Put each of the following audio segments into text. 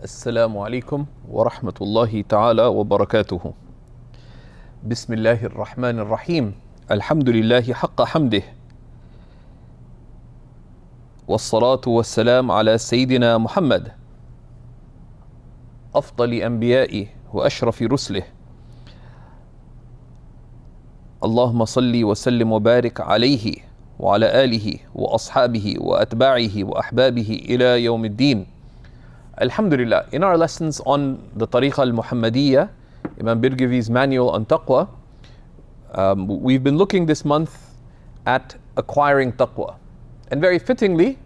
السلام عليكم ورحمة الله تعالى وبركاته. بسم الله الرحمن الرحيم. الحمد لله حق حمده، والصلاة والسلام على سيدنا محمد أفضل أنبيائه وأشرف رسله. اللهم صل وسلم وبارك عليه وعلى آله وأصحابه وأتباعه وأحبابه إلى يوم الدين. Alhamdulillah, in our lessons on the Tariqa al-Muhammadiyya, Imam Birgivi's manual on Taqwa, we've been looking this month at acquiring Taqwa. And very fittingly,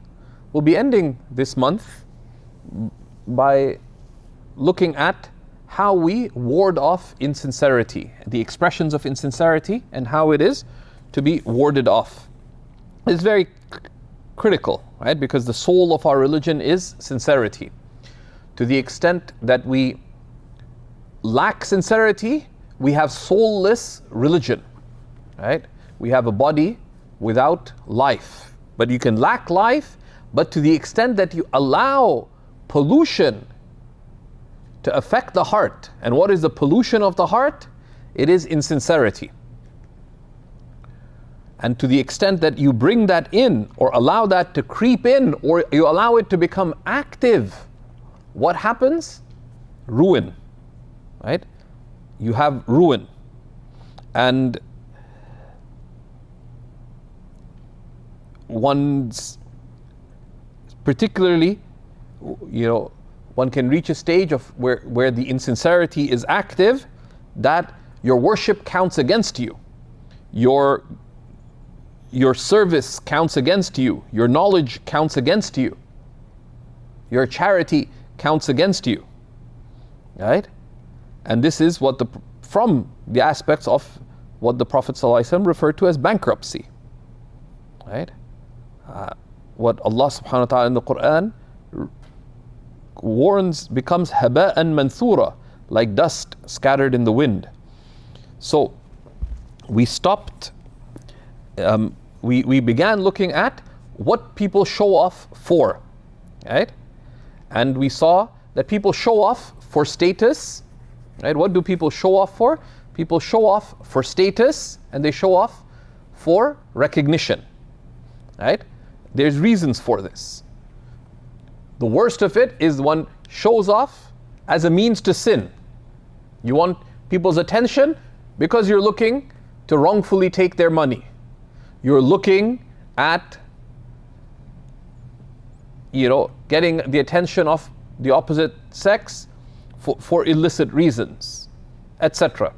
we'll be ending this month by looking at how we ward off insincerity, the expressions of insincerity, and how it is to be warded off. It's very critical, right? Because the soul of our religion is sincerity. To the extent that we lack sincerity, we have soulless religion, right? We have a body without life. But you can lack life, but to the extent that you allow pollution to affect the heart. And what is the pollution of the heart? It is insincerity. And to the extent that you bring that in, or allow that to creep in, or you allow it to become active, what happens? Ruin, right? You have ruin. And one's particularly, one can reach a stage of where the insincerity is active, that your worship counts against you. Your service counts against you. Your knowledge counts against you. Your charity counts against you, right? And this is from the aspects of what the Prophet ﷺ referred to as bankruptcy, right? What Allah subhanahu wa ta'ala in the Quran warns becomes haba'an manthura, like dust scattered in the wind. So we stopped, we began looking at what people show off for, right? And we saw that people show off for status, right? What do people show off for? People show off for status, and they show off for recognition, right? There's reasons for this. The worst of it is one shows off as a means to sin. You want people's attention because you're looking to wrongfully take their money. You're looking at getting the attention of the opposite sex for illicit reasons, etc.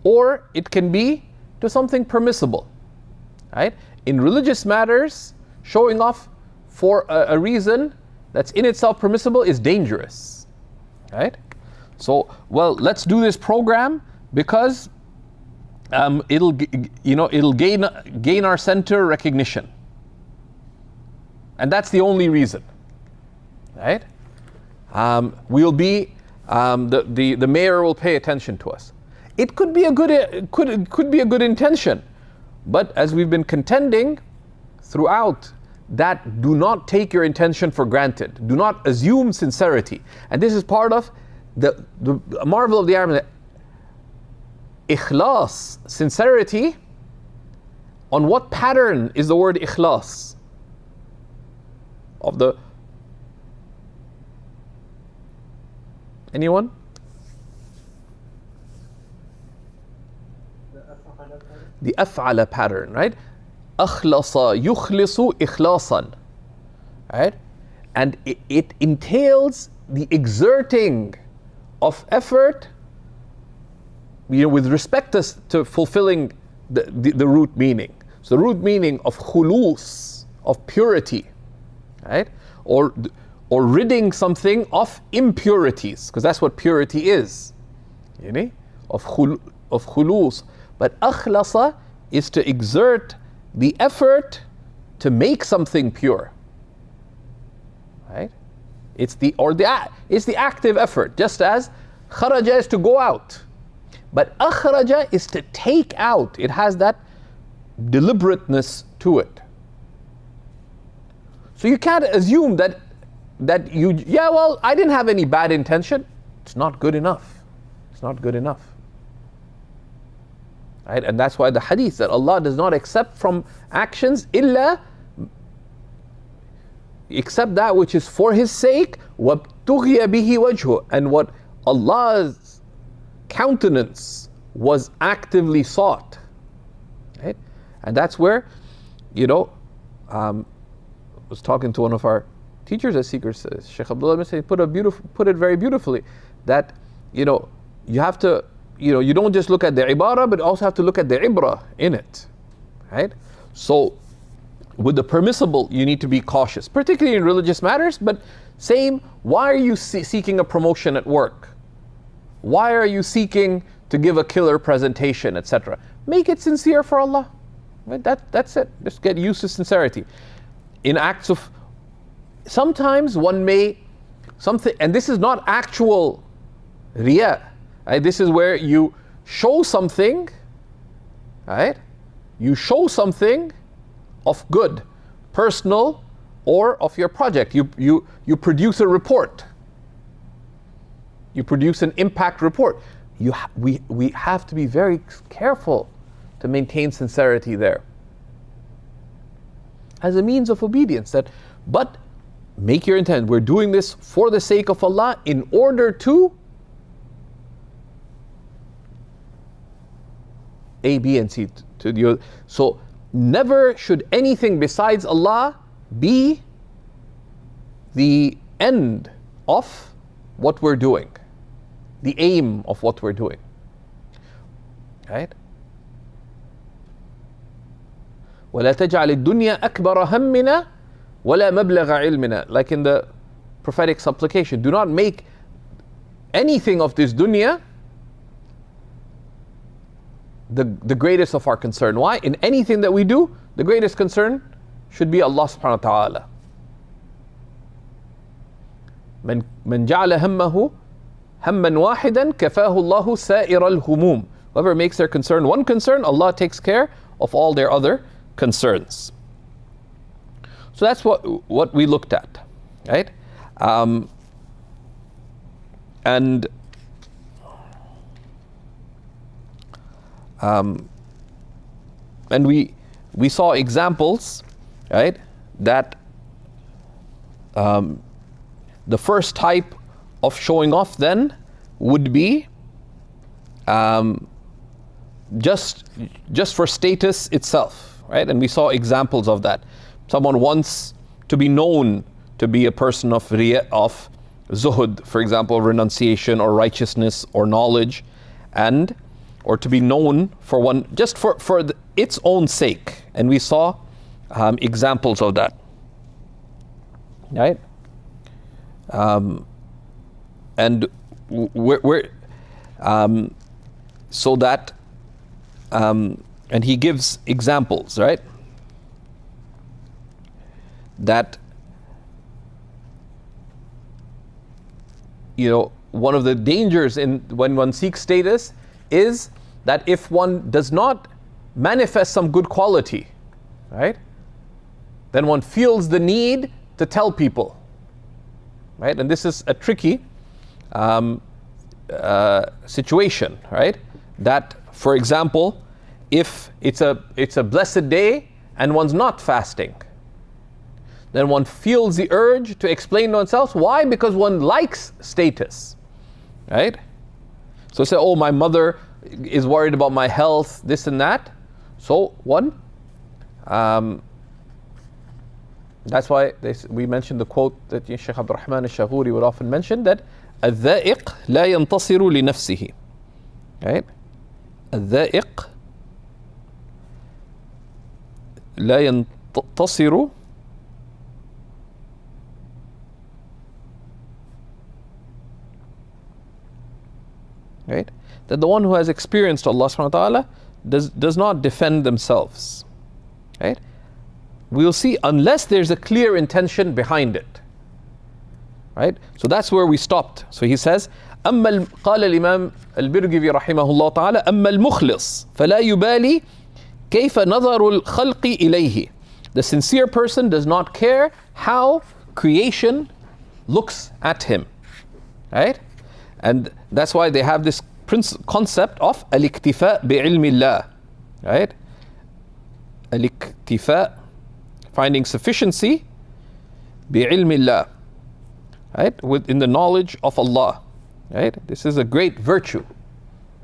Or it can be to something permissible, right? In religious matters, showing off for a reason that's in itself permissible is dangerous, right? So, let's do this program because it'll gain our center recognition. And that's the only reason, right? We'll be the mayor will pay attention to us. It could be a good intention, but as we've been contending throughout, that do not take your intention for granted. Do not assume sincerity. And this is part of the marvel of the Arab. Ikhlas, sincerity. On what pattern is the word ikhlas? Anyone? The af'ala pattern, right? Akhlasa yukhlisu ikhlasan, right? And it entails the exerting of effort, with respect to fulfilling the root meaning. So the root meaning of khulus, of purity, right? Or ridding something of impurities, because that's what purity is, of khulus. But akhlasa is to exert the effort to make something pure, right? It's the active effort, just as kharaja is to go out, but akhraja is to take out. It has that deliberateness to it. So you can't assume that that you, yeah, well, I didn't have any bad intention. It's not good enough. It's not good enough. Right? And that's why the hadith that Allah does not accept from actions except that which is for His sake, وَابْتُغِيَ بِهِ وَجْهُ, and what Allah's countenance was actively sought. Right? And that's where, I was talking to one of our teachers as seekers, Shaykh Abdullah put it very beautifully, that you have to, you don't just look at the ibarah, but also have to look at the ibrah in it. Right? So with the permissible, you need to be cautious, particularly in religious matters, but same, why are you seeking a promotion at work? Why are you seeking to give a killer presentation, etc.? Make it sincere for Allah. Right? That's it. Just get used to sincerity. In acts of, sometimes one may, something, and this is not actual riya. Right? This is where you show something, right? You show something of good, personal, or of your project. You produce a report. You produce an impact report. We have to be very careful to maintain sincerity there as a means of obedience. But make your intent. We're doing this for the sake of Allah in order to A, B, and C. So never should anything besides Allah be the end of what we're doing, the aim of what we're doing. Right? وَلَا تَجْعَلِ الدُّنْيَا أَكْبَرَ هَمِّنَا وَلَا مَبْلَغَ عِلْمِنَا. Like in the prophetic supplication, do not make anything of this dunya the greatest of our concern. Why? In anything that we do, the greatest concern should be Allah subhanahu wa ta'ala. من جعل همه هما واحدا كفاه الله سائر الهموم. Whoever makes their concern one concern, Allah takes care of all their other concerns. So that's what we looked at, right? And we saw examples, right? That the first type of showing off then would be just for status itself, right? And we saw examples of that. Someone wants to be known to be a person of zuhud, for example, renunciation or righteousness or knowledge, or to be known for one, just for its own sake. And we saw examples of that, right? And so that, and he gives examples, right? That, one of the dangers when one seeks status is that if one does not manifest some good quality, right, then one feels the need to tell people, right? And this is a tricky situation, right? That, for example, if it's a blessed day and one's not fasting, then one feels the urge to explain to oneself. Why? Because one likes status, right? So say, oh, my mother is worried about my health, this and that. So one, that's why we mentioned the quote that Shaykh Abdul Rahman al-Shahuri would often mention, that الذائق لا ينتصر لنفسه, right? الذائق لا ينتصر right? That the one who has experienced Allah subhanahu wa ta'ala does not defend themselves, right? We'll see, unless there's a clear intention behind it, right? So that's where we stopped. So he says, قال الإمام البرجفي رحمه الله تعالى أما المخلص فلا يبالي كيف نظر الخلق إليه. The sincere person does not care how creation looks at him, right? And that's why they have this concept of al-iktifa bi'ilmillah, right? Al-iktifa, finding sufficiency bi'ilmillah, right? Within the knowledge of Allah, right? This is a great virtue,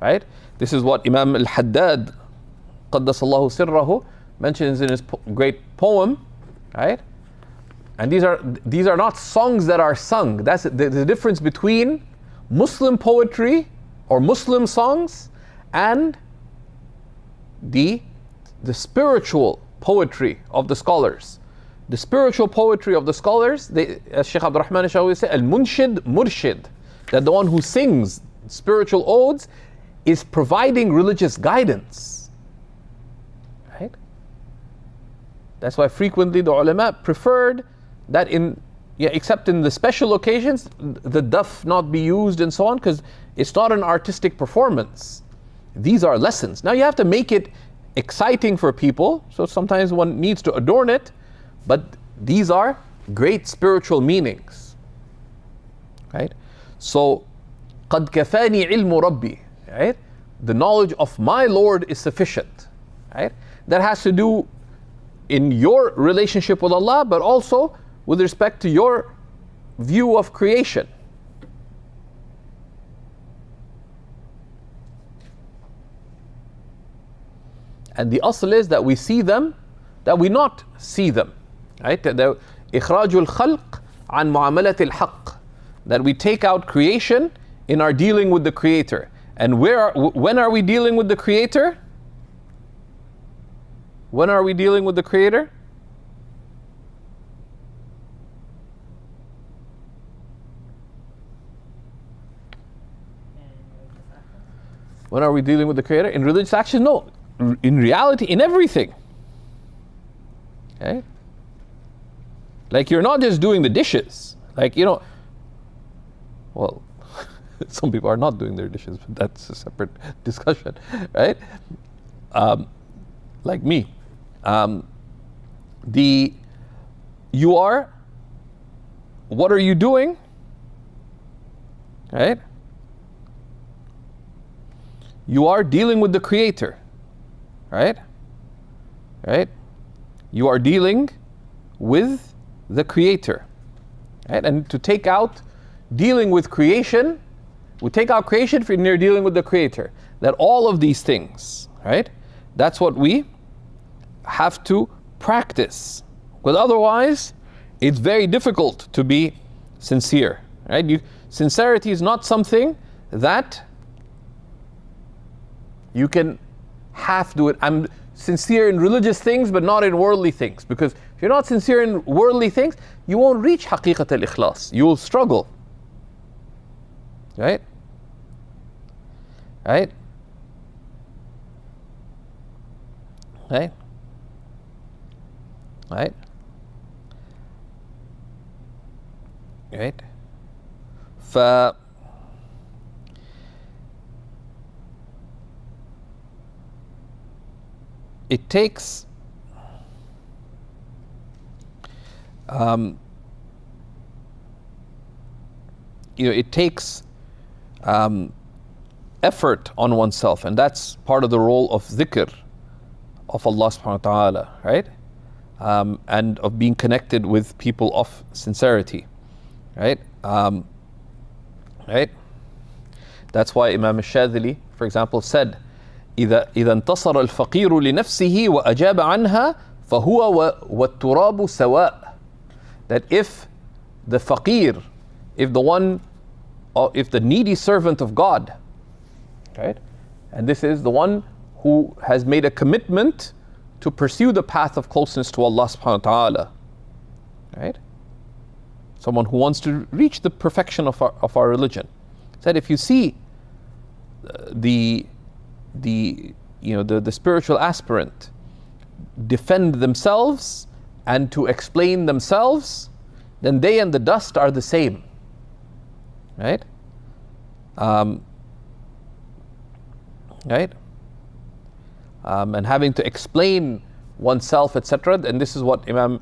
right? This is what Imam al-Haddad, qaddasallahu sirrahu, mentions in his great poem, right? And these are not songs that are sung. That's the difference between Muslim poetry or Muslim songs and the spiritual poetry of the scholars. The spiritual poetry of the scholars, as Shaykh Abdul Rahman Shawi say, al-munshid murshid, that the one who sings spiritual odes is providing religious guidance, right? That's why frequently the ulama preferred that except in the special occasions, the daf not be used and so on, because it's not an artistic performance. These are lessons. Now you have to make it exciting for people, so sometimes one needs to adorn it, but these are great spiritual meanings, right? So, قَدْ كَفَانِي عِلْمُ رَبِّي, right? The knowledge of my Lord is sufficient, right? That has to do in your relationship with Allah, but also with respect to your view of creation. And the asl is that we see them, that we not see them, right? إخراج الخلق عن معاملة الحق, that we take out creation in our dealing with the Creator. And when are we dealing with the Creator? When are we dealing with the Creator? When are we dealing with the Creator? In religious action? No. In reality, in everything. Okay? Like, you're not just doing the dishes. Like, well, some people are not doing their dishes, but that's a separate discussion, right? Like me. What are you doing? Right? You are dealing with the Creator, right? Right? You are dealing with the Creator, right? And to take out dealing with creation, we take out creation when you're dealing with the Creator. That all of these things, right? That's what we have to practice. Because otherwise, it's very difficult to be sincere, right? Sincerity is not something that you can half do it. I'm sincere in religious things, but not in worldly things. Because if you're not sincere in worldly things, you won't reach haqiqat al-ikhlas. You will struggle. Right? Right? Right? Right? Right? It takes effort on oneself, and that's part of the role of dhikr of Allah subhanahu wa ta'ala, right? And of being connected with people of sincerity, right? Right? That's why Imam al-Shadhili, for example, said, إذا انتصر الفقير لنفسه وأجاب عنها فهو والتراب سواء. That if the faqir, if the needy servant of God, right? And this is the one who has made a commitment to pursue the path of closeness to Allah subhanahu wa ta'ala, right? Someone who wants to reach the perfection of our religion. Said if you see the spiritual aspirant defend themselves and to explain themselves, then they and the dust are the same, right? Right? And having to explain oneself, etc. And this is what Imam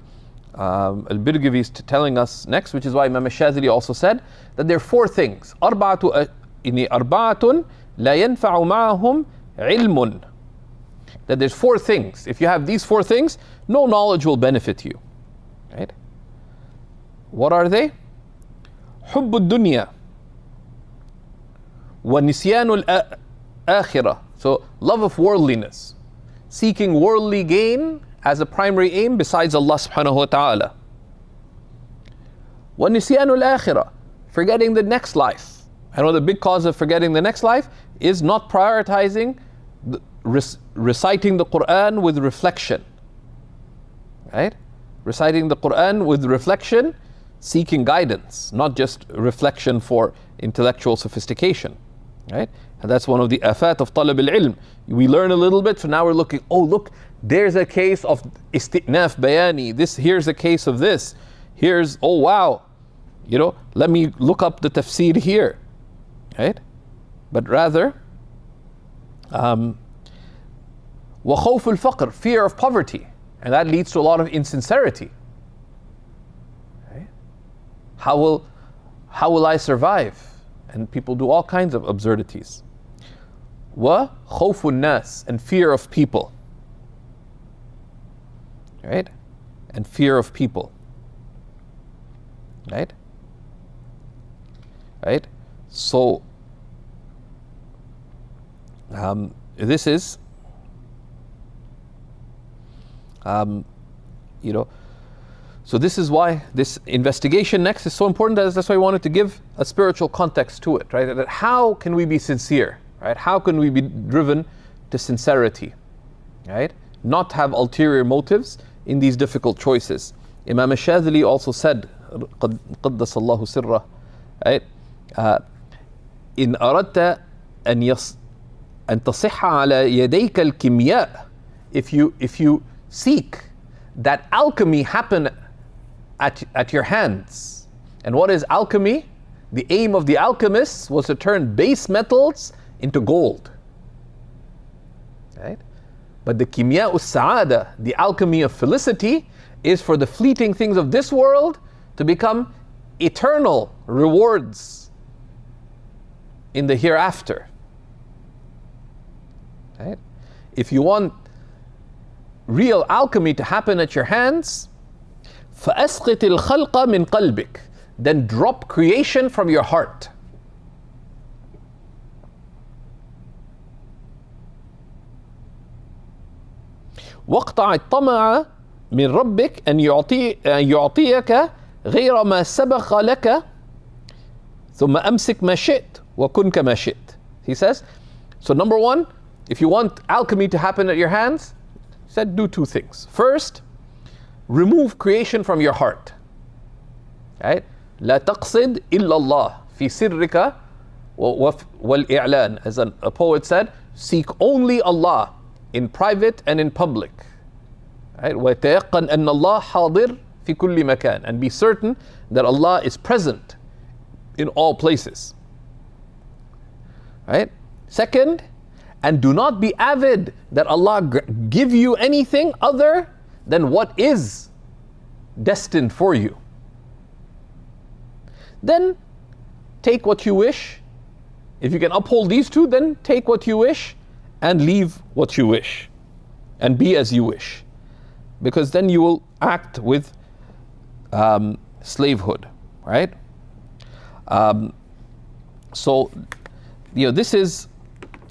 al-Birgivi is telling us next, which is why Imam al-Shazili also said that there are four things. أربعة لا ينفع معهم علم. That there's four things. If you have these four things, no knowledge will benefit you. Right? What are they? حب الدنيا ونسيان الآخرة. So love of worldliness, seeking worldly gain as a primary aim besides Allah subhanahu wa ta'ala. وَنِسْيَانُ الْآخِرَةِ, forgetting the next life. I know the big cause of forgetting the next life is not prioritizing reciting the Quran with reflection. Right? Reciting the Quran with reflection, seeking guidance, not just reflection for intellectual sophistication. Right? And that's one of the afat of talab al-ilm. We learn a little bit, so now we're looking, oh look, there's a case of isti'naf bayani, here's a case of this, here's, oh wow, let me look up the tafsir here. Right? But rather, وَخَوْفُ الْفَقْر, fear of poverty, and that leads to a lot of insincerity. Right? How will I survive? And people do all kinds of absurdities. وَخَوْفُ النَّاسِ, and fear of people. Right? And fear of people. Right? Right? So, this is, so this is why this investigation next is so important. That's why I wanted to give a spiritual context to it, right? That how can we be sincere, right? How can we be driven to sincerity, right? Not have ulterior motives in these difficult choices. Imam al-Shazili also said, قَدَّسَ اللَّهُ سِرَّهُ, right? إِنْ أَرَدْتَ أن تصح على يديك الكيمياء, if you seek that alchemy happen at your hands. And what is alchemy? The aim of the alchemists was to turn base metals into gold. Right? But the kimya us-sa'ada, the alchemy of felicity, is for the fleeting things of this world to become eternal rewards in the hereafter. Right? If you want real alchemy to happen at your hands, فَأَسْقِطِ الْخَلْقَ مِنْ قَلْبِكَ, then drop creation from your heart. وَاقْطَعِ الطَّمَعَ مِنْ رَبِّكَ أَنْ يُعْطِيَكَ غَيْرَ مَا سَبَقَ لَكَ ثُمَّ أَمْسِكْ مَا شِئْتَ وَكُنْ كَمَا شِئْتَ. He says, so number one, if you want alchemy to happen at your hands, he said do two things. First, remove creation from your heart. Right? لا تقصد إلا الله في سرك والإعلان. As a poet said, seek only Allah in private and in public. Right? وَيَتَيَقَّنْ أَنَّ اللَّهَ حَاضِرٌ فِي كُلِّ مَكَانٍ, and be certain that Allah is present in all places. Right? Second, and do not be avid that Allah give you anything other than what is destined for you. Then take what you wish. If you can uphold these two, then take what you wish and leave what you wish and be as you wish, because then you will act with slavehood, right? So this is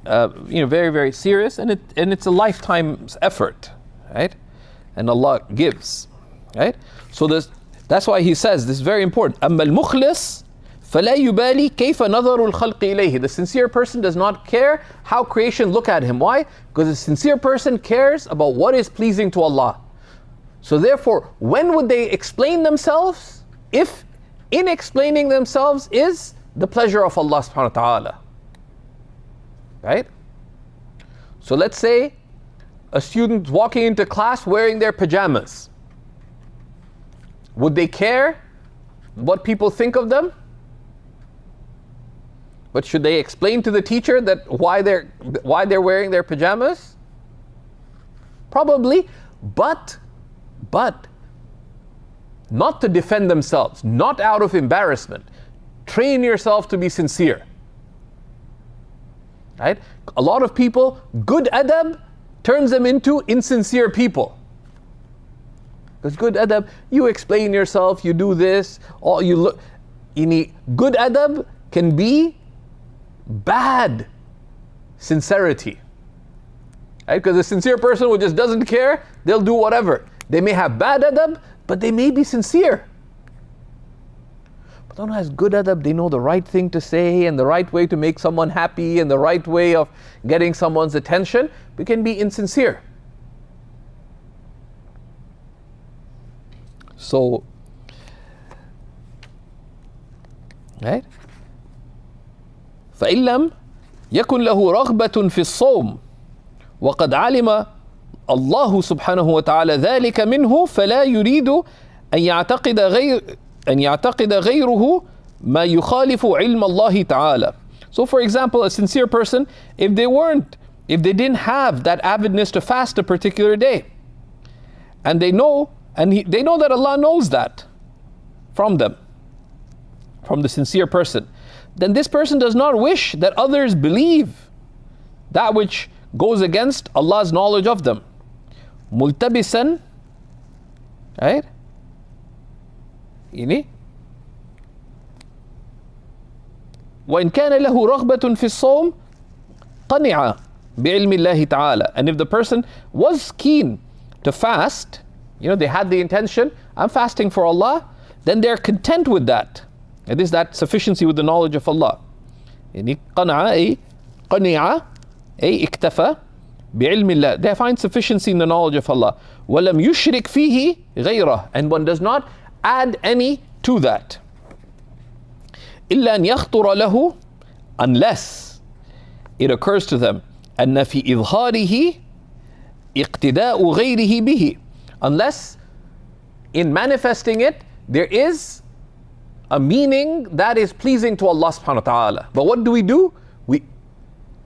very, very serious, and it's a lifetime's effort, right? And Allah gives, right? So that's why he says this is very important. أما المخلص فلا يبالي كيف نظر الخلق إليه. The sincere person does not care how creation look at him. Why? Because the sincere person cares about what is pleasing to Allah. So therefore, when would they explain themselves? If in explaining themselves is the pleasure of Allah subhanahu wa ta'ala. Right? So let's say a student walking into class wearing their pajamas. Would they care what people think of them? But should they explain to the teacher that why they're wearing their pajamas? Probably, but not to defend themselves, not out of embarrassment. Train yourself to be sincere. Right? A lot of people, good adab turns them into insincere people. Because good adab, you explain yourself, you do this, or you look. Good adab can be bad sincerity. Right? Because a sincere person who just doesn't care, they'll do whatever. They may have bad adab, but they may be sincere. But someone who has good adab, they know the right thing to say and the right way to make someone happy and the right way of getting someone's attention. We can be insincere. So, right? فإن لم يكن له رغبة في الصوم وقد علم الله سبحانه وتعالى ذلك منه فلا يريد أن يعتقد غيره ما يخالف علم الله تعالى. So for example, a sincere person, if they didn't have that avidness to fast a particular day, and they know that Allah knows that from them, from the sincere person, then this person does not wish that others believe that which goes against Allah's knowledge of them. Multabisan, right? وإن كان له رغبة في الصوم قنع بعلم الله تعالى. And if the person was keen to fast, they had the intention, I'm fasting for Allah, then they're content with that. It is that sufficiency with the knowledge of Allah. قنع اكتفى بعلم الله. They find sufficiency in the knowledge of Allah. ولم يشرك فيه غيره. And one does not add any to that. إلا أن يخطر له, unless it occurs to them أن في إظهاره اقتداء غيره به. Unless in manifesting it there is a meaning that is pleasing to Allah subhanahu wa ta'ala. But what do? We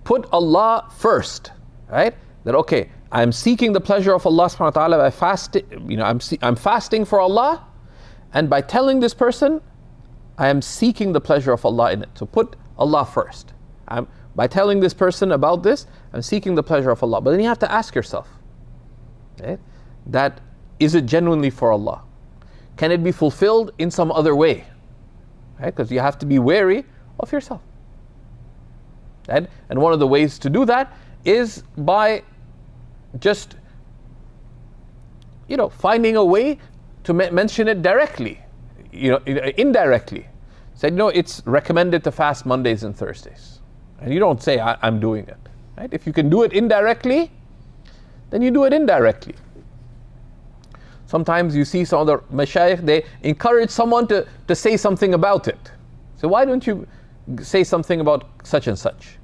put Allah first, right? That okay, I'm seeking the pleasure of Allah subhanahu wa ta'ala by fasting, I'm fasting for Allah, and by telling this person, I am seeking the pleasure of Allah in it. So put Allah first. By telling this person about this, I'm seeking the pleasure of Allah. But then you have to ask yourself, right? That is it genuinely for Allah? Can it be fulfilled in some other way? Right? Because you have to be wary of yourself. Right? And one of the ways to do that is by just, finding a way to mention it directly, indirectly. Say, it's recommended to fast Mondays and Thursdays. And you don't say, I'm doing it. Right? If you can do it indirectly, then you do it indirectly. Sometimes you see some of the mashayikh, they encourage someone to say something about it. So why don't you say something about such and such?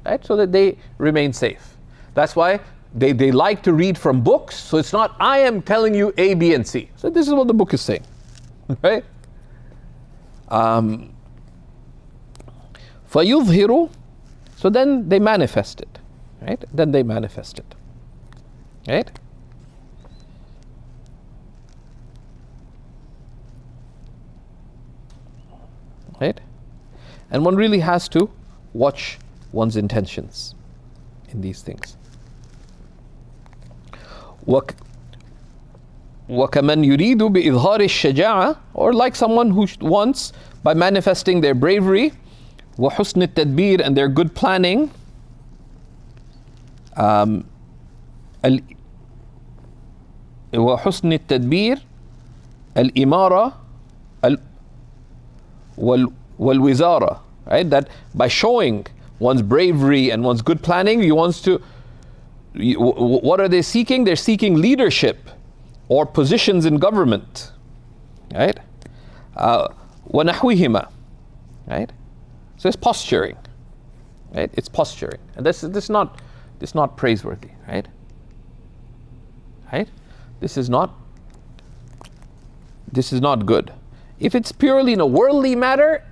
Right? So that they remain safe. That's why they like to read from books. So it's not, I am telling you A, B, and C. So this is what the book is saying. Right? فَيُظْهِرُ. So then they manifest it. Right? Then they manifest it. Right? Right? And one really has to watch one's intentions in these things. وَكَمَنْ يُرِيدُ بِإِظْهَارِ الشَّجَاعَةِ. Or like someone who wants, by manifesting their bravery, وَحُسْنِ التَّدْبِيرِ, and their good planning, وَحُسْنِ التَّدْبِيرِ الْإِمَارَةِ والوزارة, right? That by showing one's bravery and one's good planning, what are they seeking? They're seeking leadership or positions in government, right? وَنَحْوِهِمَا, right? So it's posturing, right? It's posturing, and this is not praiseworthy, right? Right? This is not good. If it's purely in a worldly matter,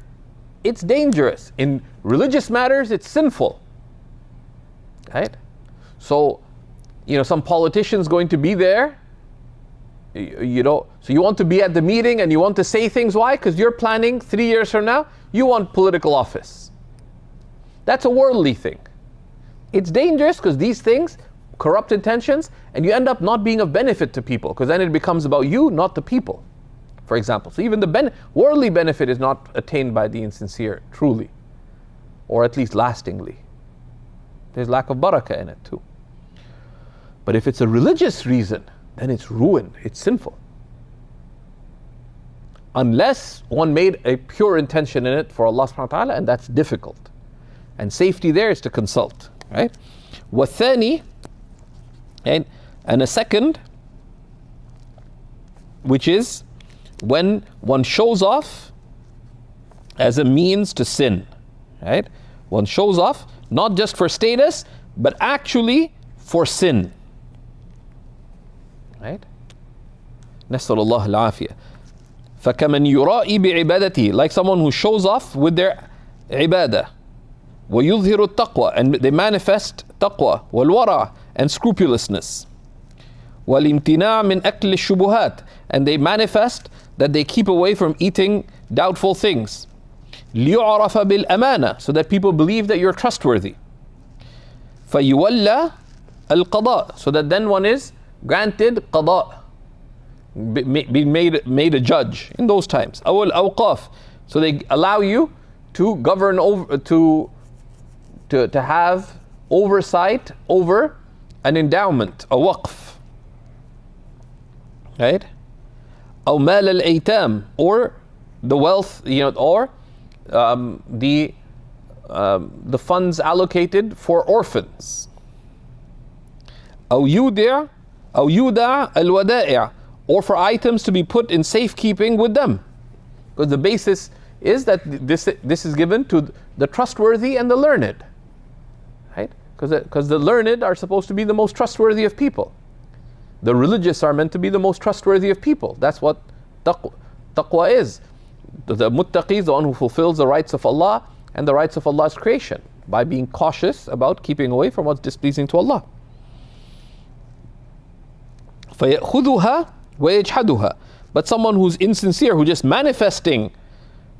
it's dangerous. In religious matters, it's sinful. Right? So, some politician's going to be there, So you want to be at the meeting and you want to say things. Why? Because you're planning 3 years from now, you want political office. That's a worldly thing. It's dangerous because these things, corrupt intentions, and you end up not being of benefit to people, because then it becomes about you, not the people, for example. So even the worldly benefit is not attained by the insincere, truly, or at least lastingly. There's lack of barakah in it too. But if it's a religious reason, then it's ruined, it's sinful. Unless one made a pure intention in it for Allah subhanahu wa ta'ala, and that's difficult. And safety there is to consult, right? وَالثَّانِي, and a second, which is when one shows off as a means to sin, right? One shows off not just for status, but actually for sin, right? نسأل الله العافية. فكمن يرائي بعبادته, like someone who shows off with their ibadah. ويظهر التقوى, and they manifest taqwa, والورع, and scrupulousness. والامتناع من أكل الشبهات, and they manifest that they keep away from eating doubtful things. ليعرف بالأمانة, so that people believe that you're trustworthy. فيولى القضاء, so that then one is granted qada, being made a judge in those times. أو الأوقاف, so they allow you to govern over, to have oversight over an endowment, a waqf, right? أو مال الأيتام, or the wealth, or the funds allocated for orphans. أو يودع الودائع, or for items to be put in safekeeping with them, because the basis is that this is given to the trustworthy and the learned, right? Because the learned are supposed to be the most trustworthy of people. The religious are meant to be the most trustworthy of people. That's what taqwa is. The muttaqi is the one who fulfills the rights of Allah and the rights of Allah's creation by being cautious about keeping away from what's displeasing to Allah. فَيَأْخُذُهَا وَيَجْحَدُهَا, but someone who's insincere, who's just manifesting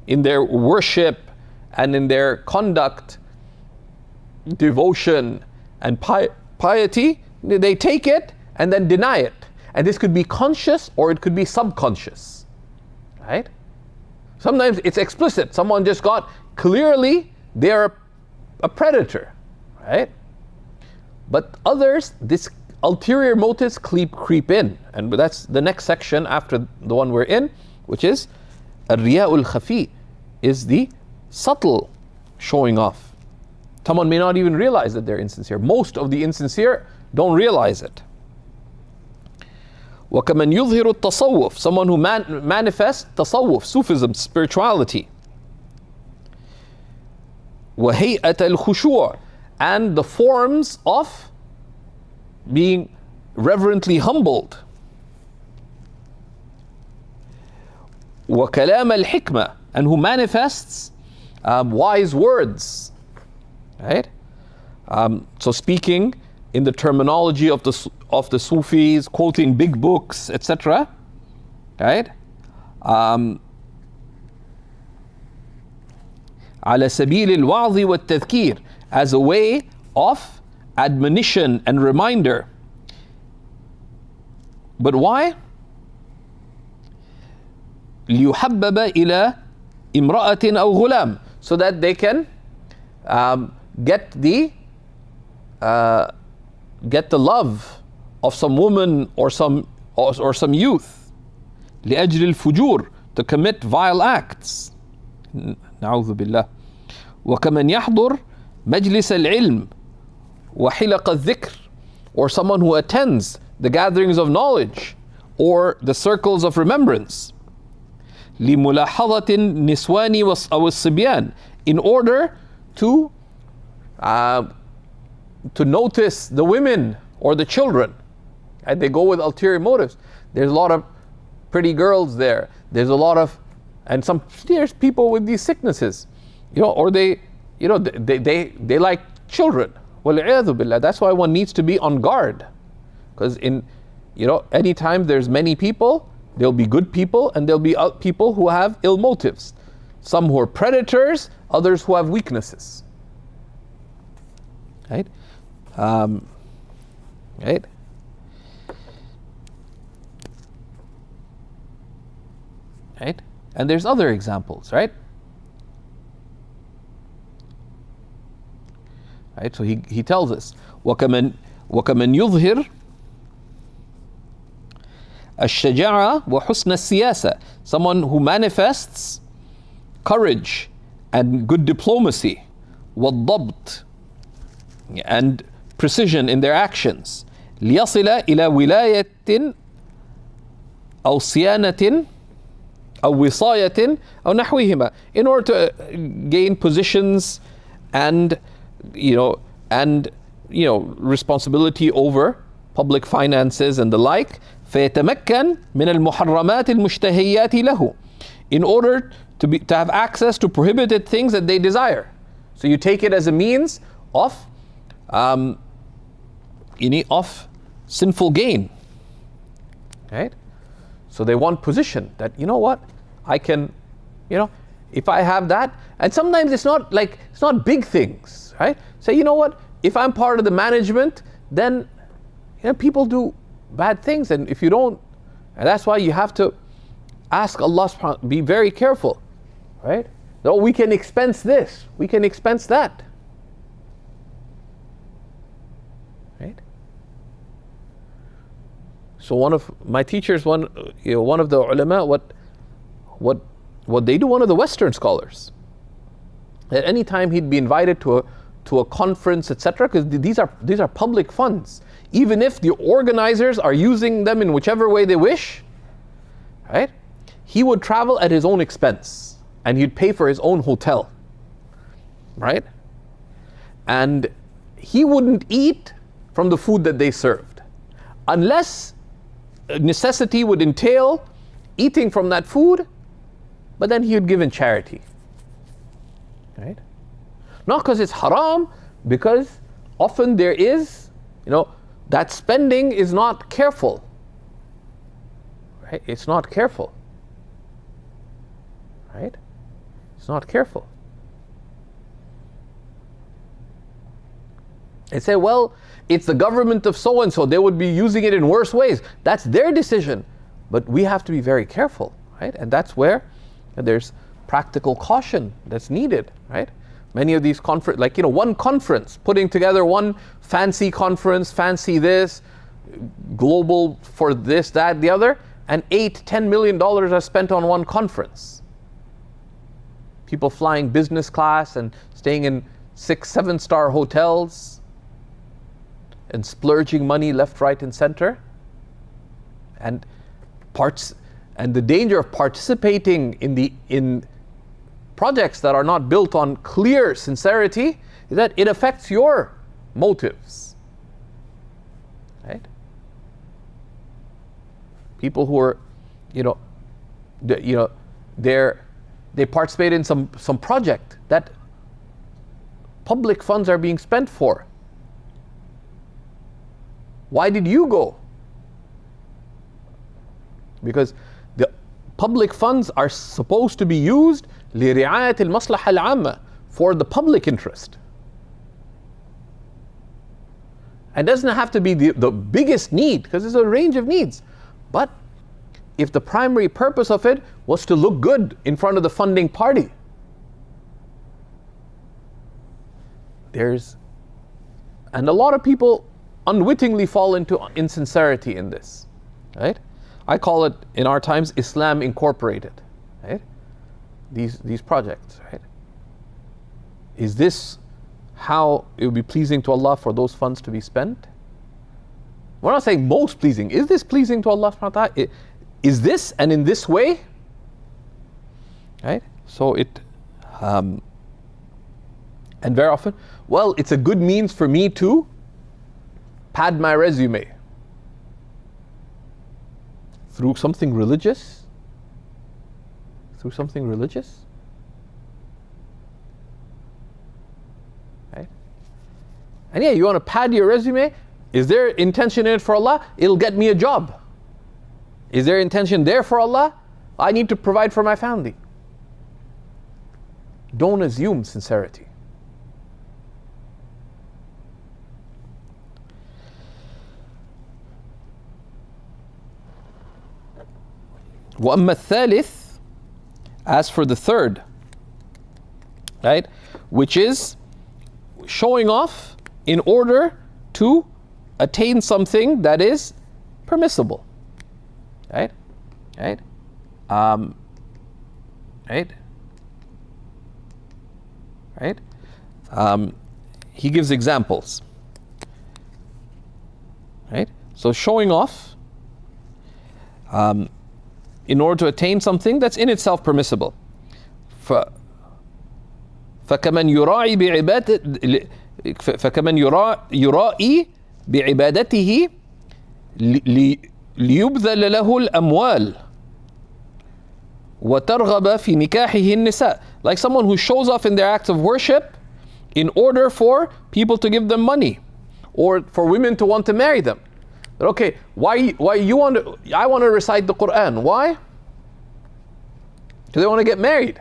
in their worship and in their conduct, devotion and piety, they take it and then deny it. And this could be conscious or it could be subconscious, right? Sometimes it's explicit. Someone just got clearly they're a predator, right? But others, this ulterior motives creep in, and that's the next section after the one we're in, which is al-riya'ul khafi, is the subtle showing off. Someone may not even realize that they're insincere. Most of the insincere don't realize it. وَكَمَنْ يُظْهِرُ التَّصَوُّفِ, someone who manifests tasawwuf, Sufism, spirituality. وَهَيْئَةَ الْخُشُوعِ, and the forms of being reverently humbled. وَكَلَامَ الْحِكْمَةِ, and who manifests wise words, right? So speaking in the terminology of the Sufis, quoting big books, etc., right? على سبيل الوعظ والتذكير, as a way of admonition and reminder. But why? ليحبب إلى امرأة أو غلام, so that they can get the love of some woman or some youth. لأجل الفجور, to commit vile acts. نعوذ بالله. وكمن يحضر مجلس العلم وحلق الذكر, or someone who attends the gatherings of knowledge or the circles of remembrance. لملاحظة النسوان أو الصبيان, in order to notice the women or the children. And they go with ulterior motives. There's a lot of pretty girls there. There's a lot of, and there's people with these sicknesses, or they like children. وَالْعِيَاذُ بِاللَّهِ. That's why one needs to be on guard, because in You know, anytime there's many people, there'll be good people and there'll be people who have ill motives. Some who are predators, others who have weaknesses. Right? Right? Right? And there's other examples, right? Right? So he tells us, وَكَمَنْ يُظْهِرْ الشَّجَاعَةَ وَحُسْنَ السِّيَاسَةِ. Someone who manifests courage and good diplomacy, وَالضَّبْط, and precision in their actions, لِيَصِلَ إِلَى وِلَايَةٍ أو صيانة أو وصاية أو نحوهما, in order to gain positions and responsibility over public finances and the like. فيتمكن من المحرمات المشتهيات له, in order to have access to prohibited things that they desire. So you take it as a means of sinful gain, right? So they want position, that, you know what, I can, if I have that, and sometimes it's not big things, right? Say, you know what, if I'm part of the management, then people do bad things, and if you don't, and that's why you have to ask Allah, be very careful, right? No, we can expense this, we can expense that, right? So one of my teachers, one of the ulama, what they do, one of the Western scholars, at any time he'd be invited to a conference, etc., because these are public funds. Even if the organizers are using them in whichever way they wish, right? He would travel at his own expense, and he'd pay for his own hotel, right? And he wouldn't eat from the food that they served, unless necessity would entail eating from that food, but then he would give in charity, right? Not because it's haram, because often there is, that spending is not careful, right? It's not careful, right? It's not careful. They say, well, it's the government of so and so, they would be using it in worse ways. That's their decision, but we have to be very careful, right? And that's where there's practical caution that's needed, right? Many of these one conference, putting together one fancy conference, fancy this, global for this, that, the other, and $8-10 million are spent on one conference. People flying business class and staying in 6-7-star hotels and splurging money left, right, and center. And the danger of participating in projects that are not built on clear sincerity is that it affects your motives, right? People who are, they participate in some project that public funds are being spent for. Why did you go? Because the public funds are supposed to be used لرعاية المصلحة العامة, for the public interest. It doesn't have to be the biggest need, because there's a range of needs. But if the primary purpose of it was to look good in front of the funding party, and a lot of people unwittingly fall into insincerity in this, right? I call it, in our times, Islam Incorporated, right? These projects, right? Is this how it would be pleasing to Allah for those funds to be spent? We're not saying most pleasing. Is this pleasing to Allah subhanahu wa ta'ala? Is this, and in this way? Right? So and very often, well, it's a good means for me to pad my resume. Through something religious? Through something religious? Right? And yeah, you want to pad your resume, Is there intention in it for Allah? It'll get me a job. Is there intention there for Allah? I need to provide for my family. Don't assume sincerity. وَأَمَّا الثَّالِث, as for the third, right, which is showing off in order to attain something that is permissible, right? Right? Right? Right? He gives examples, right? So showing off in order to attain something that's in itself permissible. فكمن يراعي يرائي بعبادته ليبذل له الأموال وترغب في نكاحه النساء. Like someone who shows off in their acts of worship in order for people to give them money or for women to want to marry them. But okay, why you want to, I want to recite the Quran. Why? Because they want to get married.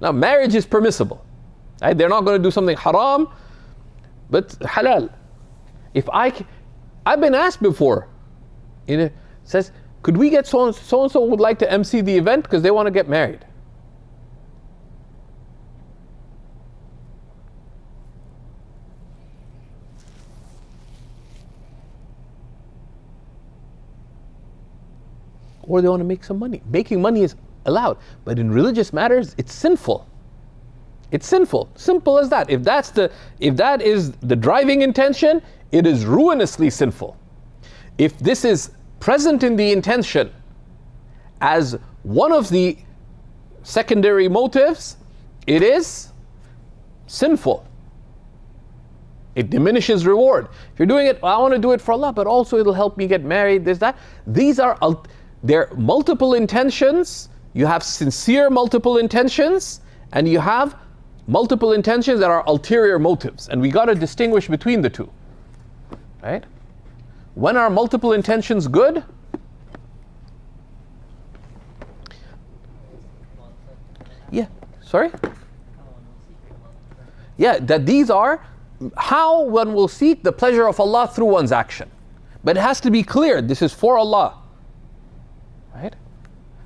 Now marriage is permissible, right? They're not going to do something haram, but halal. If I've been asked before, it says, could we get so and so would like to MC the event because they want to get married. Or they want to make some money. Making money is allowed, but in religious matters, it's sinful. It's sinful. Simple as that. If that is the driving intention, it is ruinously sinful. If this is present in the intention as one of the secondary motives, it is sinful. It diminishes reward. If you're doing it, well, I want to do it for Allah, but also it'll help me get married, this, that. These are there are multiple intentions. You have sincere multiple intentions, and you have multiple intentions that are ulterior motives. And we got to distinguish between the two. Right? When are multiple intentions good? Yeah, sorry? Yeah, that these are how one will seek the pleasure of Allah through one's action. But it has to be clear, this is for Allah. Right?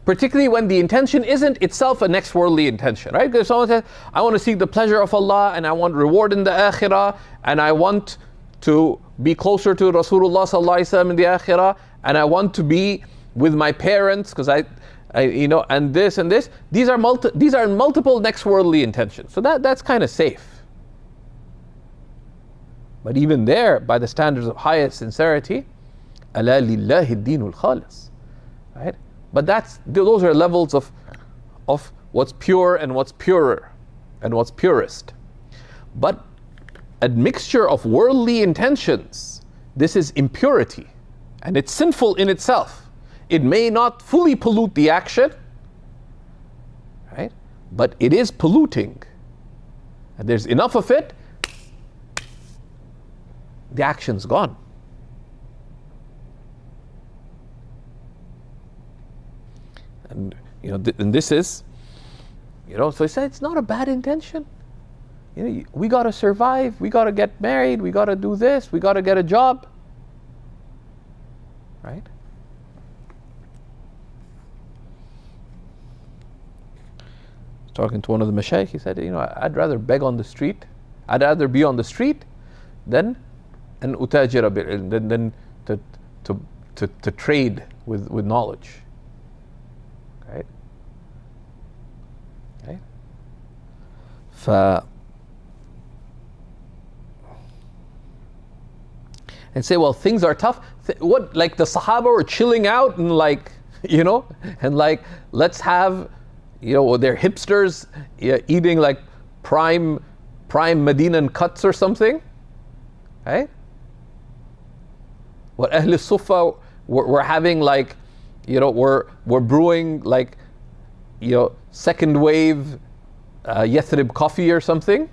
Particularly when the intention isn't itself a next worldly intention, right? Because someone says, I want to seek the pleasure of Allah and I want reward in the akhirah and I want to be closer to Rasulullah sallallahu alaihi wasallam in the akhirah and I want to be with my parents because I and this and this. These are multiple next worldly intentions. So that's kind of safe. But even there, by the standards of highest sincerity, أَلَا لِلَّهِ الدِّينُ الْخَالِصِ. Right? But those are levels of what's pure and what's purer and what's purest. But a mixture of worldly intentions, this is impurity and it's sinful in itself. It may not fully pollute the action, right? But it is polluting. And there's enough of it, the action's gone. And and this is, so he said it's not a bad intention. We got to survive, we got to get married, we got to do this, we got to get a job. Right? Talking to one of the mashaykh, he said, I'd rather beg on the street, I'd rather be on the street than an utajira than to trade with knowledge. Right? Right? And say, well, things are tough. What, like the Sahaba were chilling out and let's have, they're hipsters eating like prime Medinan cuts or something, right? What Ahl Sufa were having like, we're brewing like, second wave Yathrib coffee or something,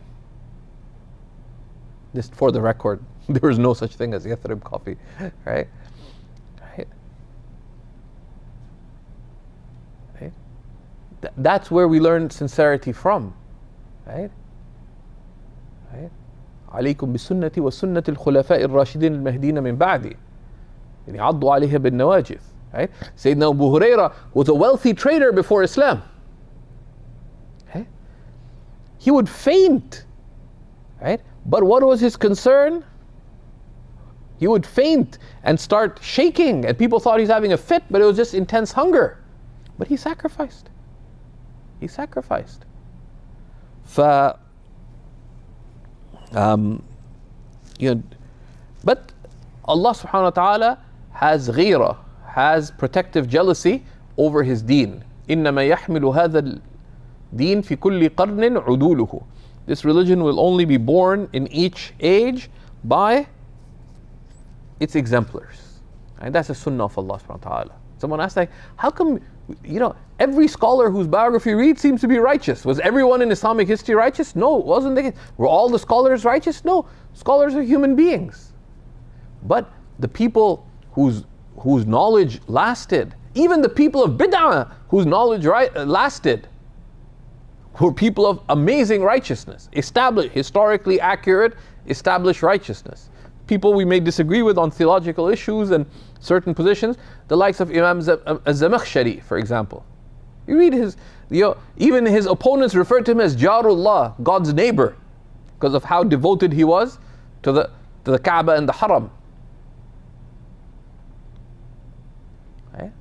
Just for the record, there is no such thing as Yathrib coffee, right? Right? Right? That's where we learn sincerity from, right? Right? عليكم بسنتي وسنة الخلفاء الراشدين المهديين من بعدي. يعني عضوا عليها بالنواجذ. Right? Sayyidina Abu Huraira was a wealthy trader before Islam. Okay? He would faint. Right? But what was his concern? He would faint and start shaking, and people thought he's having a fit, but it was just intense hunger. But he sacrificed. He sacrificed. But Allah subhanahu wa ta'ala has ghira, has protective jealousy over his deen. إِنَّمَا يَحْمِلُ هَذَا الدِّينِ فِي كُلِّ قَرْنٍ عُدُولُهُ. This religion will only be born in each age by its exemplars. And that's the sunnah of Allah subhanahu wa ta'ala. Someone asked, like, how come, every scholar whose biography you read seems to be righteous? Was everyone in Islamic history righteous? No, it wasn't the case. Were all the scholars righteous? No, scholars are human beings. But the people whose knowledge lasted, even the people of bid'ah whose knowledge lasted, were people of amazing righteousness, established, historically accurate, established righteousness. People we may disagree with on theological issues and certain positions, the likes of Imam al-Zamakhshari, for example. You read even his opponents referred to him as Jarullah, God's neighbor, because of how devoted he was to the Kaaba and the Haram. Right?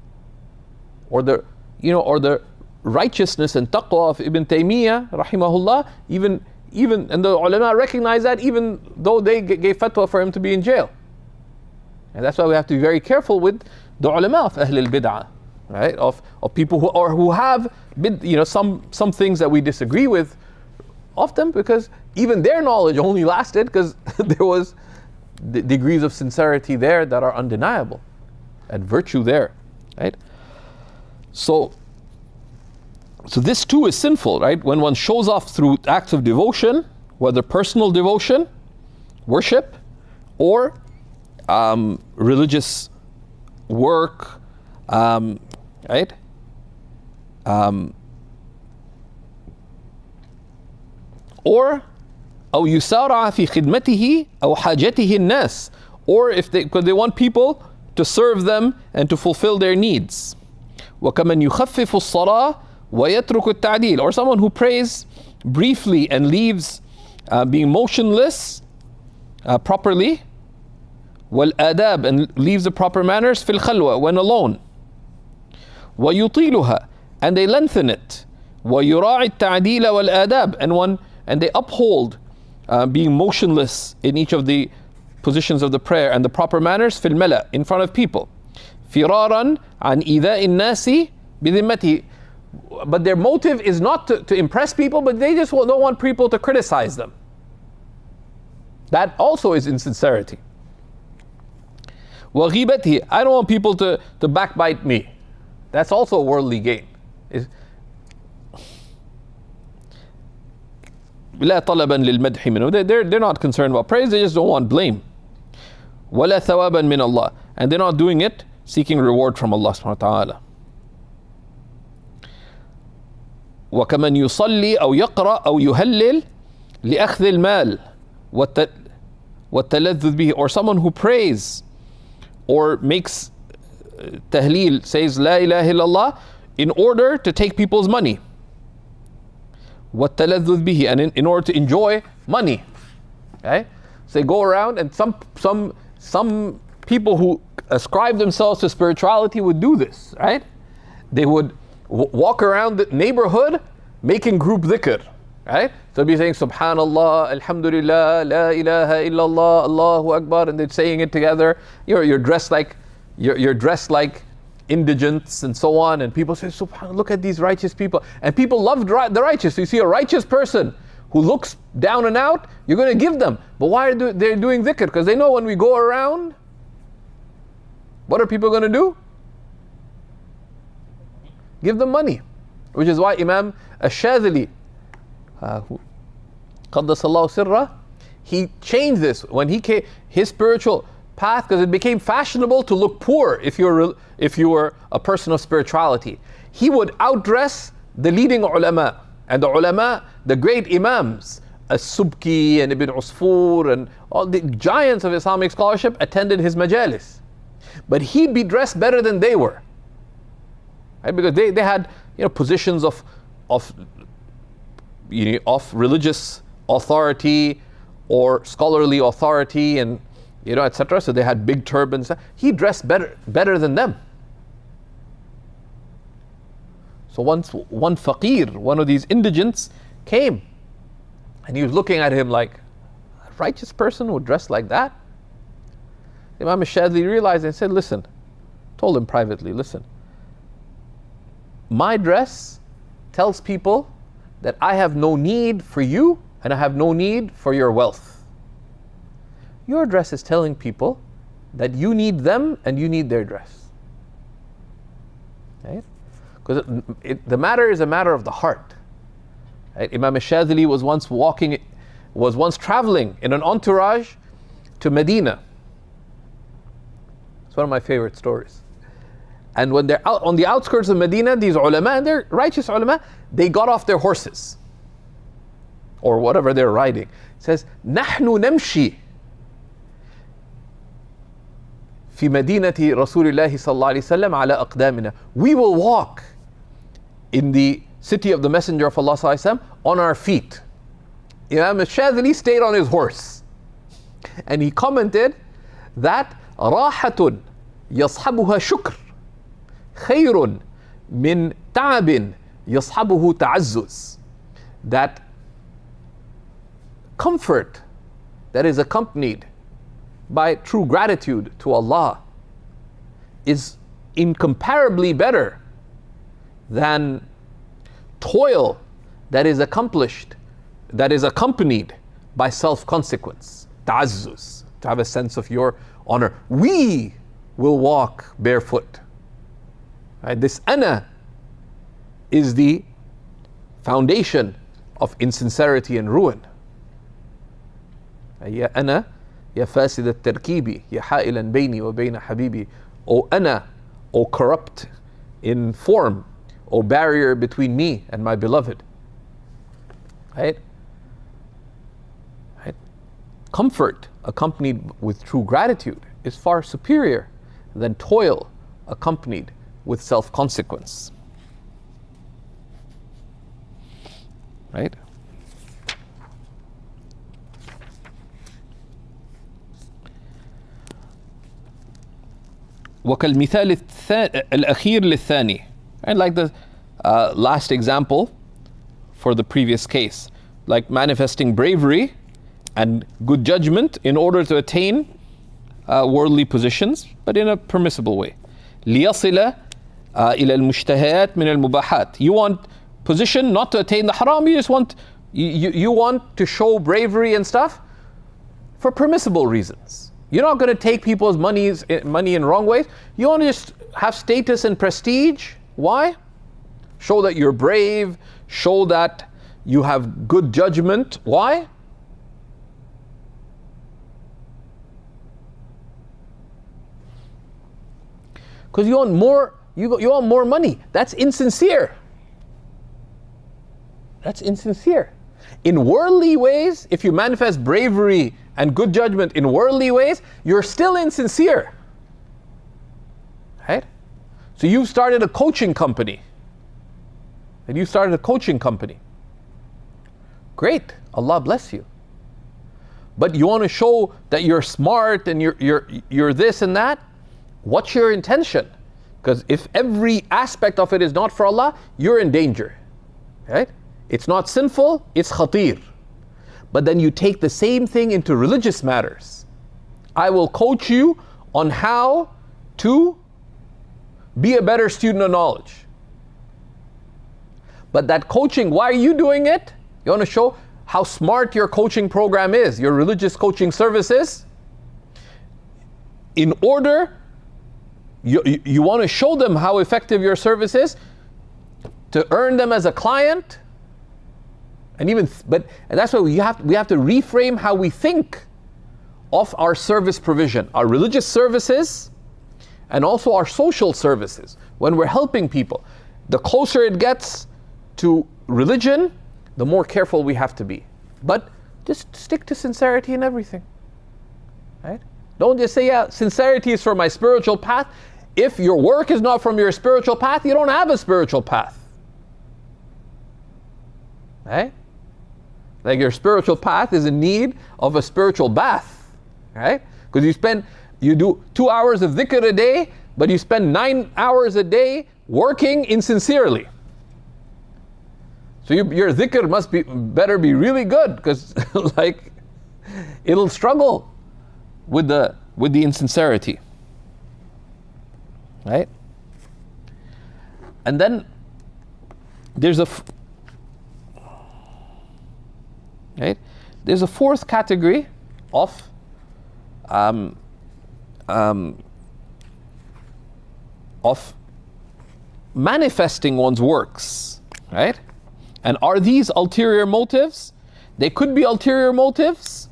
Or the righteousness and taqwa of Ibn Taymiyyah, rahimahullah, even and the ulama recognize that, even though they gave fatwa for him to be in jail. And that's why we have to be very careful with the ulama of Ahl al-Bid'ah, right? Of people who have some things that we disagree with of them, because even their knowledge only lasted because there was the degrees of sincerity there that are undeniable, and virtue there, right? So this too is sinful, right? When one shows off through acts of devotion, whether personal devotion, worship, or religious work, right? Or أو يسارع في خدمته أو حاجته الناس, or because they want people to serve them and to fulfill their needs. وكمن يخفف الصلاة ويترك التعديل, or someone who prays briefly and leaves being motionless properly, والآداب, and leaves the proper manners في الخلوة, when alone, ويطيلها, and they lengthen it, ويراعي التعديل والآداب, and they uphold being motionless in each of the positions of the prayer and the proper manners في الملأ, in front of people, فرارا عن إيذاء الناس بذمته. But their motive is not to impress people, but they just don't want people to criticize them. That also is insincerity. وَغِيبَتِهِ, I don't want people to backbite me. That's also worldly gain. لَا طَلَبًا لِلْمَدْحِ مِنْهُ, they're not concerned about praise, they just don't want blame. وَلَا ثَوَابًا مِنْ اللَّهِ, and they're not doing it seeking reward from Allah subhanahu wa ta'ala. وكمن يصلي أو يقرأ أو يهلل لأخذ المال والتلذذ به, or someone who prays or makes tahleel, says La ilaha illallah, in order to take people's money, والتلذذ به, and in order to enjoy money. Okay? So they go around, and some people who ascribe themselves to spirituality would do this, right? They would walk around the neighborhood making group dhikr, right? So they'll be saying Subhanallah, Alhamdulillah, La ilaha illallah, Allahu Akbar, and they're saying it together. You're dressed like indigents and so on, and people say, Subhanallah, look at these righteous people. And people love the righteous. So you see a righteous person who looks down and out, you're going to give them. But why are they doing dhikr? Because they know when we go around, what are people going to do? Give them money. Which is why Imam al-Shadhili, Qaddasallahu sirrah, he changed this when he came, his spiritual path, because it became fashionable to look poor if you were a person of spirituality. He would outdress the leading ulama, and the ulama, the great imams, As-Subki and Ibn Usfur and all the giants of Islamic scholarship attended his majalis. But he'd be dressed better than they were, right? Because they had positions of religious authority or scholarly authority, and etc. So they had big turbans. He dressed better than them. So once one faqir, one of these indigents, came, and he was looking at him like, a righteous person would dress like that? Imam al-Shadhili realized and said, listen, told him privately, listen, my dress tells people that I have no need for you and I have no need for your wealth. Your dress is telling people that you need them and you need their dress. Right? Because the matter is a matter of the heart. Right? Imam al-Shadhili was once traveling in an entourage to Medina. It's one of my favorite stories. And when they're out on the outskirts of Medina, these ulama, and they're righteous ulama, they got off their horses or whatever they're riding. It says, نحن نمشي في مدينة رسول الله صلى الله عليه وسلم على أقدامنا. We will walk in the city of the Messenger of Allah صلى الله عليه وسلم on our feet. Imam al-Shadhili stayed on his horse, and he commented that راحة يصحبها شكر خير من تعب يصحبه تعزز. That comfort that is accompanied by true gratitude to Allah is incomparably better than toil that is accompanied by self-consequence, ta'azzuz, to have a sense of your honor. We will walk barefoot. Right? This ana is the foundation of insincerity and ruin. Ya ana, ya fasid al-tarkibi, ya ha'ilan bayni wa bayna habibi. O ana, O corrupt in form, O barrier between me and my beloved. Right? Right? Comfort accompanied with true gratitude is far superior than toil accompanied with self-consequence. Right? وكالمثال الأخير للثاني. And like the last example for the previous case, like manifesting bravery and good judgment in order to attain worldly positions, but in a permissible way. ليصل إلى المشتهيات من المباحات. You want position not to attain the haram, you just want you want to show bravery and stuff for permissible reasons. You're not going to take people's money in wrong ways. You want to just have status and prestige. Why? Show that you're brave, show that you have good judgment. Why? Because you want more, you want more money. That's insincere. That's insincere. In worldly ways, if you manifest bravery and good judgment in worldly ways, you're still insincere. Right? So you've started a coaching company. And you started a coaching company. Great, Allah bless you. But you want to show that you're smart and you're this and that. What's your intention? Because if every aspect of it is not for Allah, you're in danger. Right? It's not sinful, it's khatir. But then you take the same thing into religious matters. I will coach you on how to be a better student of knowledge. But that coaching, why are you doing it? You want to show how smart your coaching program is, your religious coaching services. In order, you want to show them how effective your service is to earn them as a client. And that's why we have to reframe how we think of our service provision, our religious services, and also our social services. When we're helping people, the closer it gets to religion, the more careful we have to be. But just stick to sincerity in everything, right? Don't just say, yeah, sincerity is for my spiritual path. If your work is not from your spiritual path, you don't have a spiritual path, right? Like your spiritual path is in need of a spiritual bath, right? Because you do 2 hours of dhikr a day, but you spend 9 hours a day working insincerely. So your dhikr better be really good, because like it'll struggle with the insincerity, right? And then there's a fourth category of manifesting one's works, right? And are these ulterior motives? They could be ulterior motives,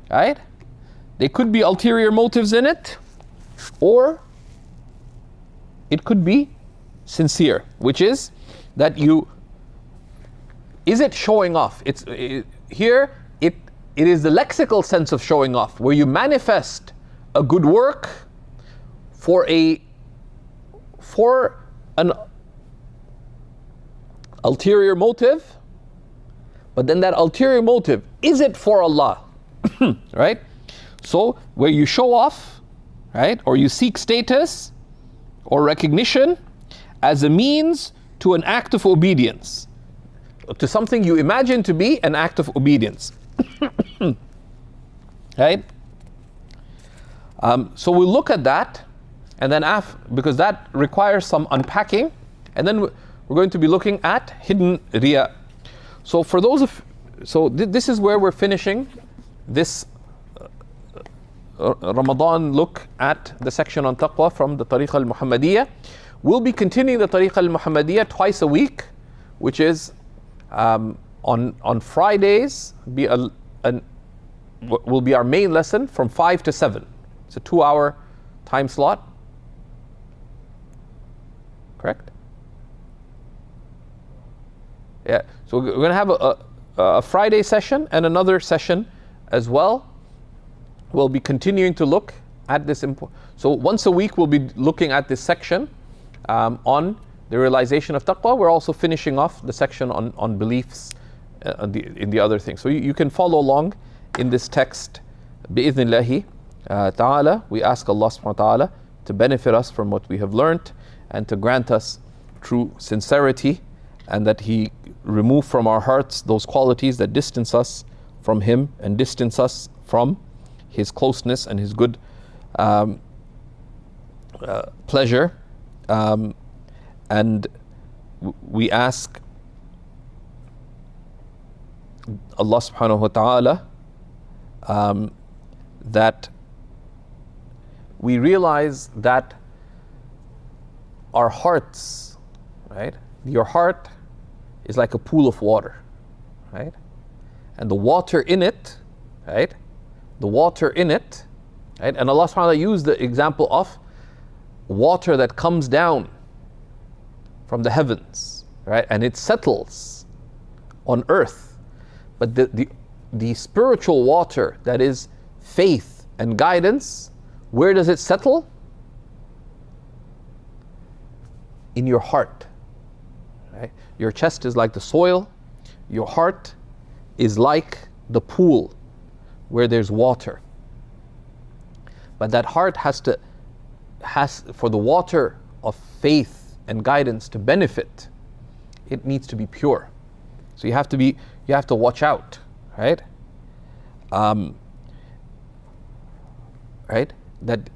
right? They could be ulterior motives in it, or it could be sincere, which is that is it showing off? It is the lexical sense of showing off, where you manifest a good work for an ulterior motive, but then that ulterior motive, is it for Allah? Right? So where you show off, right, or you seek status or recognition as a means to an act of obedience, to something you imagine to be an act of obedience. Right? So we'll look at that, and then because that requires some unpacking, and then we're going to be looking at hidden riya. So this is where we're finishing this Ramadan look at the section on Taqwa from the Tariqa al-Muhammadiyya. We'll be continuing the Tariqa al-Muhammadiyya twice a week, which is on Fridays will be our main lesson from 5 to 7. It's a 2-hour time slot. Correct? Yeah. So we're going to have a Friday session and another session as well. We'll be continuing to look at this. So once a week we'll be looking at this section on the realization of taqwa. We're also finishing off the section on beliefs in the other things. So you can follow along in this text. Bi'idhnillahi ta'ala. We ask Allah subhanahu wa ta'ala to benefit us from what we have learnt, and to grant us true sincerity, and that He remove from our hearts those qualities that distance us from Him and distance us from His closeness and His good pleasure. And we ask Allah subhanahu wa ta'ala that we realize that our hearts, right? Your heart is like a pool of water, right? And the water in it, right? The water in it, right? And Allah subhanahu wa ta'ala used the example of water that comes down from the heavens, right? And it settles on earth. But the spiritual water that is faith and guidance, where does it settle? In your heart, right? Your chest is like the soil. Your heart is like the pool where there's water. But that heart has for the water of faith and guidance to benefit, it needs to be pure. So you have to watch out, right? Right? That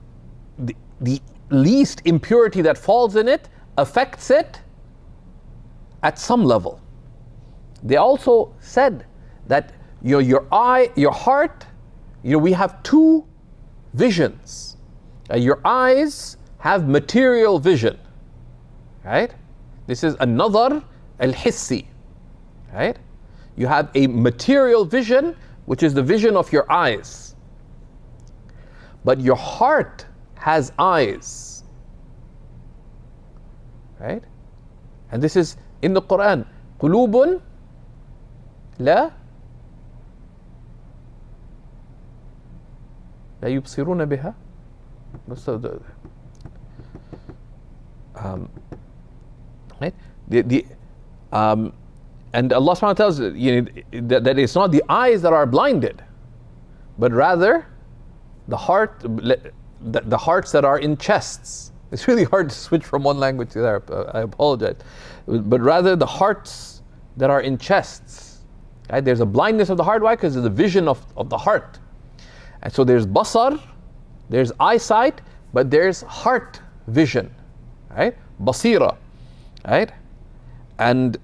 the least impurity that falls in it affects it at some level. They also said that your heart, we have two visions. Your eyes have material vision, right? This is an-nazar al-hissi, right? You have a material vision, which is the vision of your eyes. But your heart has eyes. Right? And this is in the Quran. قلوب لا يبصرون بها. Right? And Allah subhanahu wa ta'ala tells that it's not the eyes that are blinded, but rather the hearts that are in chests. It's really hard to switch from one language to the other. I apologize. But rather the hearts that are in chests. Right? There's a blindness of the heart. Why? Because there's a vision of the heart. And so there's basar, there's eyesight, but there's heart vision. Right? Basira. Right? And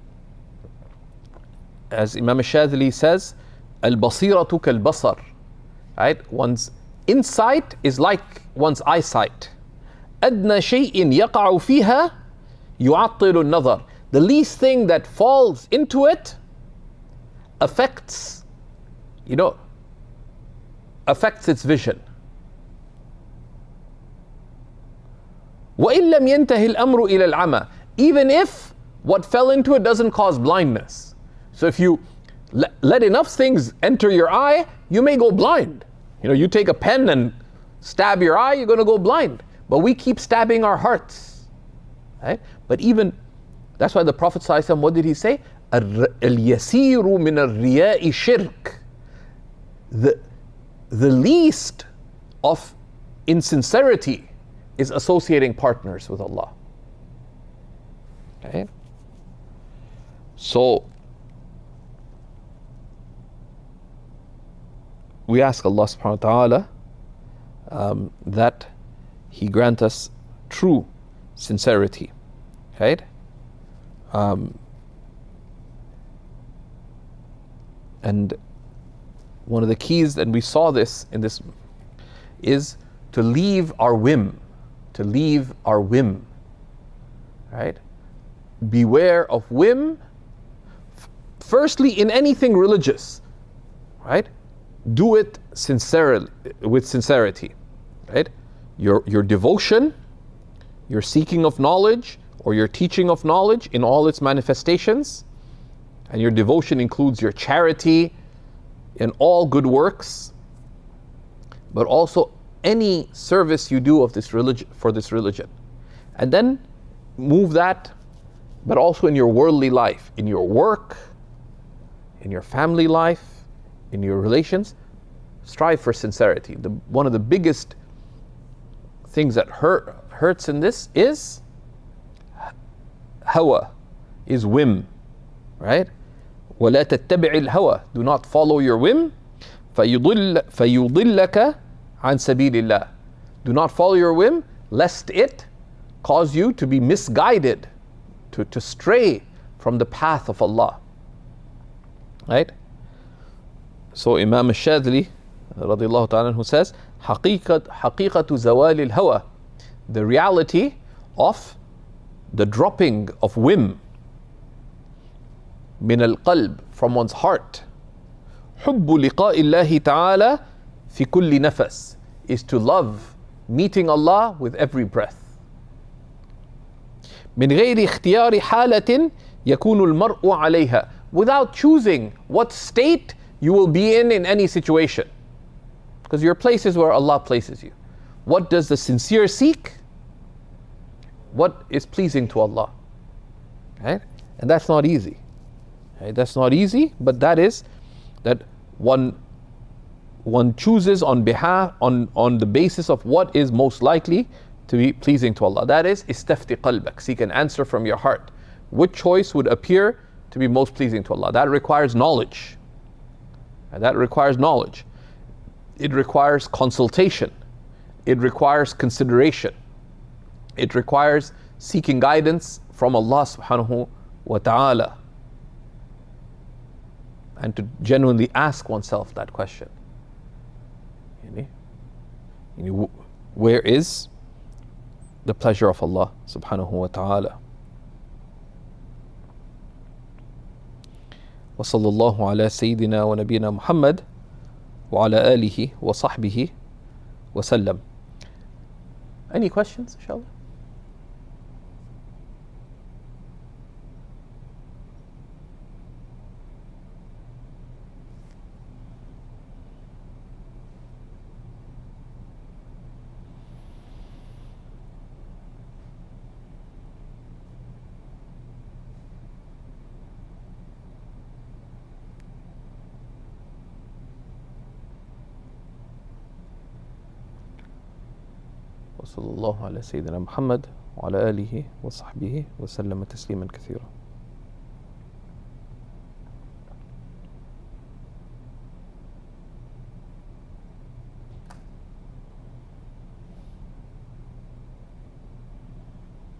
as Imam al-Shadhili says, al-basiratu kal-basar. Right? One's insight is like one's eyesight. أدنى شيء يقع فيها يعطل النظر. The least thing that falls into it affects its vision. وإن لم ينتهي الأمر إلى العمى. Even if what fell into it doesn't cause blindness. So if you let enough things enter your eye, you may go blind. You take a pen and stab your eye, you're going to go blind. But we keep stabbing our hearts. Right? But even, that's why the Prophet ﷺ, what did he say? الْيَسِيرُ مِنَ الرِّيَاءِ شِرْكٍ. The least of insincerity is associating partners with Allah. Okay? So, we ask Allah subhanahu wa ta'ala that He grant us true sincerity. Right? And one of the keys, and we saw this in this, is to leave our whim. To leave our whim. Right? Beware of whim. Firstly, in anything religious. Right? Do it sincerely, with sincerity. Right? Your devotion, your seeking of knowledge, or your teaching of knowledge in all its manifestations, and your devotion includes your charity and all good works, but also any service you do of this religion, for this religion. And then move that, but also in your worldly life, in your work, in your family life, in your relations, strive for sincerity. One of the biggest things that hurts in this is hawa, is whim, right? وَلَا تَتَّبِعِ الْهَوَى. Do not follow your whim. فَيُضِلَّكَ عَنْ سَبِيلِ اللَّهِ. Do not follow your whim, lest it cause you to be misguided, to stray from the path of Allah. Right? So Imam al-Shadhili radiyallahu ta'ala who says, حقيقة زوال الهوى. The reality of the dropping of whim من القلب, from one's heart. حب لقاء الله تعالى في كل نفس, is to love meeting Allah with every breath. من غير اختيار حالة يكون المرء عليها, without choosing what state you will be in any situation. Because your place is where Allah places you. What does the sincere seek? What is pleasing to Allah? Right? And that's not easy. Right? That's not easy, but that is that one chooses on the basis of what is most likely to be pleasing to Allah. That is istafti qalbak, seek an answer from your heart. Which choice would appear to be most pleasing to Allah? That requires knowledge. And that requires knowledge. It requires consultation. It requires consideration. It requires seeking guidance from Allah subhanahu wa ta'ala. And to genuinely ask oneself that question. Where is the pleasure of Allah subhanahu wa ta'ala? وصلى الله على سيدنا ونبينا محمد وعلى آله وصحبه وسلم. Any questions, inshallah? وصلى الله على سيدنا محمد وعلى آله وصحبه وسلم تسليما كثيرا.